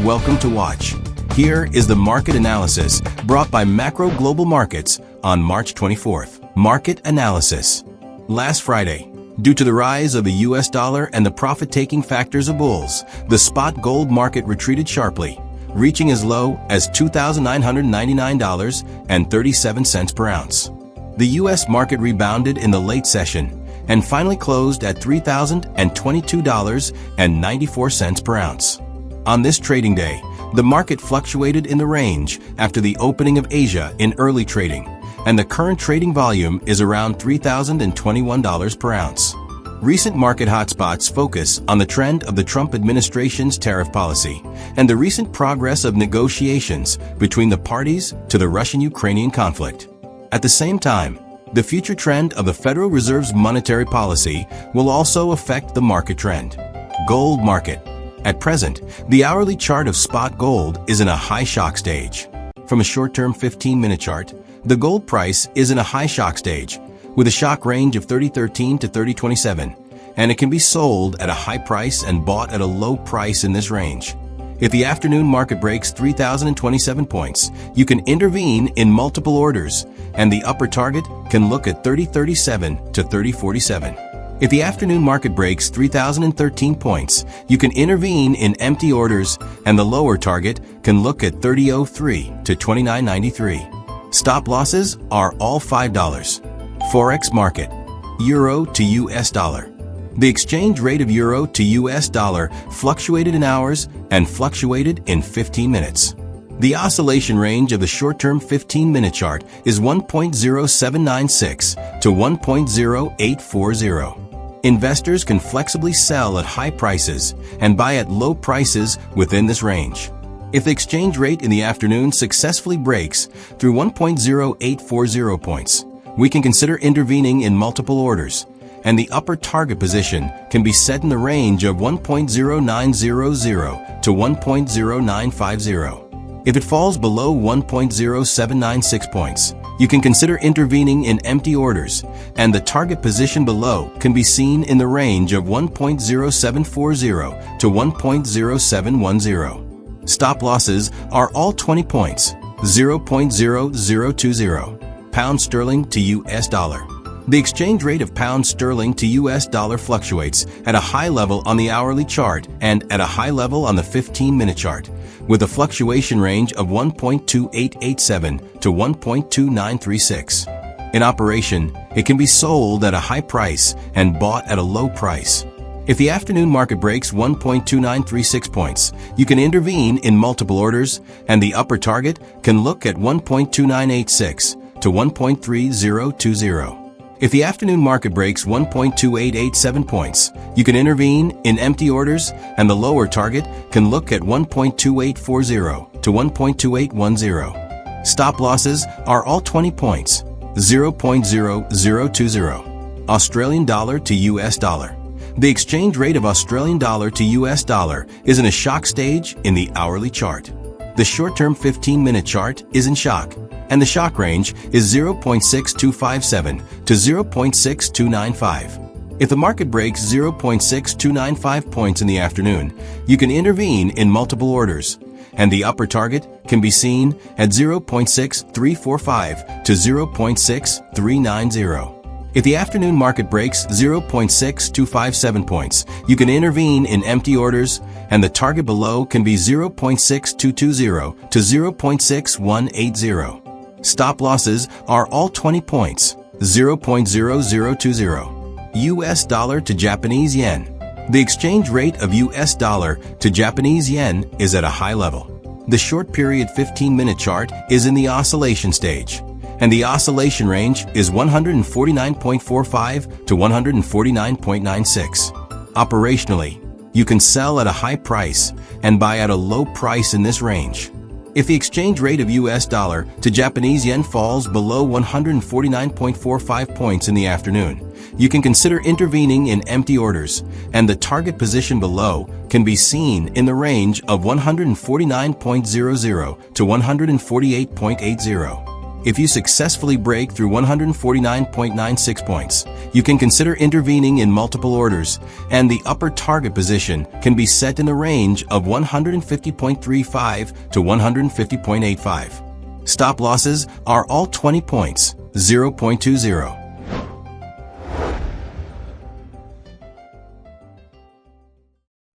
Welcome to Watch. Here is the market analysis brought by Macro Global Markets on March 24th. Market analysis. Last Friday, due to the rise of the US dollar and the profit-taking factors of bulls, the spot gold market retreated sharply, reaching as low as $2,999.37 per ounce. The US market rebounded in the late session and finally closed at $3,022.94 per ounce. On this trading day, the market fluctuated in the range after the opening of Asia in early trading, and the current trading volume is around $3,021 per ounce. Recent market hotspots focus on the trend of the Trump administration's tariff policy and the recent progress of negotiations between the parties to the Russian-Ukrainian conflict. At the same time, the future trend of the Federal Reserve's monetary policy will also affect the market trend. Gold market. At present, the hourly chart of spot gold is in a high shock stage. From a short-term 15-minute chart, the gold price is in a high shock stage, with a shock range of 30.13 to 30.27, and it can be sold at a high price and bought at a low price in this range. If the afternoon market breaks 3,027 points, you can intervene in multiple orders, and the upper target can look at 30.37 to 30.47. If the afternoon market breaks 3,013 points, you can intervene in empty orders, and the lower target can look at 30.03 to 29.93. Stop losses are all $5. Forex market. Euro to US dollar. The exchange rate of euro to US dollar fluctuated in hours and fluctuated in 15 minutes. The oscillation range of the short-term 15-minute chart is 1.0796 to 1.0840. Investors can flexibly sell at high prices and buy at low prices within this range. If the exchange rate in the afternoon successfully breaks through 1.0840 points, we can consider intervening in multiple orders, and the upper target position can be set in the range of 1.0900 to 1.0950. If it falls below 1.0796 points, you can consider intervening in empty orders, and the target position below can be seen in the range of 1.0740 to 1.0710. Stop losses are all 20 points, 0.0020. Pound sterling to US dollar. The exchange rate of pound sterling to US dollar fluctuates at a high level on the hourly chart and at a high level on the 15-minute chart, with a fluctuation range of 1.2887 to 1.2936. In operation, it can be sold at a high price and bought at a low price. If the afternoon market breaks 1.2936 points, you can intervene in multiple orders, and the upper target can look at 1.2986 to 1.3020. If the afternoon market breaks 1.2887 points, you can intervene in empty orders, and the lower target can look at 1.2840 to 1.2810. Stop losses are all 20 points, 0.0020. Australian dollar to US dollar. The exchange rate of Australian dollar to US dollar is in a shock stage in the hourly chart. The short-term 15-minute chart is in shock, and the shock range is 0.6257 to 0.6295. If the market breaks 0.6295 points in the afternoon, you can intervene in multiple orders, and the upper target can be seen at 0.6345 to 0.6390. If the afternoon market breaks 0.6257 points, you can intervene in empty orders, and the target below can be 0.6220 to 0.6180. Stop losses are all 20 points, 0.0020. US dollar to Japanese yen. The exchange rate of US dollar to Japanese yen is at a high level. The short period 15-minute chart is in the oscillation stage, and the oscillation range is 149.45 to 149.96. Operationally, you can sell at a high price and buy at a low price in this range. If the exchange rate of US dollar to Japanese yen falls below 149.45 points in the afternoon, you can consider intervening in empty orders, and the target position below can be seen in the range of 149.00 to 148.80. If you successfully break through 149.96 points, you can consider intervening in multiple orders, and the upper target position can be set in the range of 150.35 to 150.85. Stop losses are all 20 points, 0.20.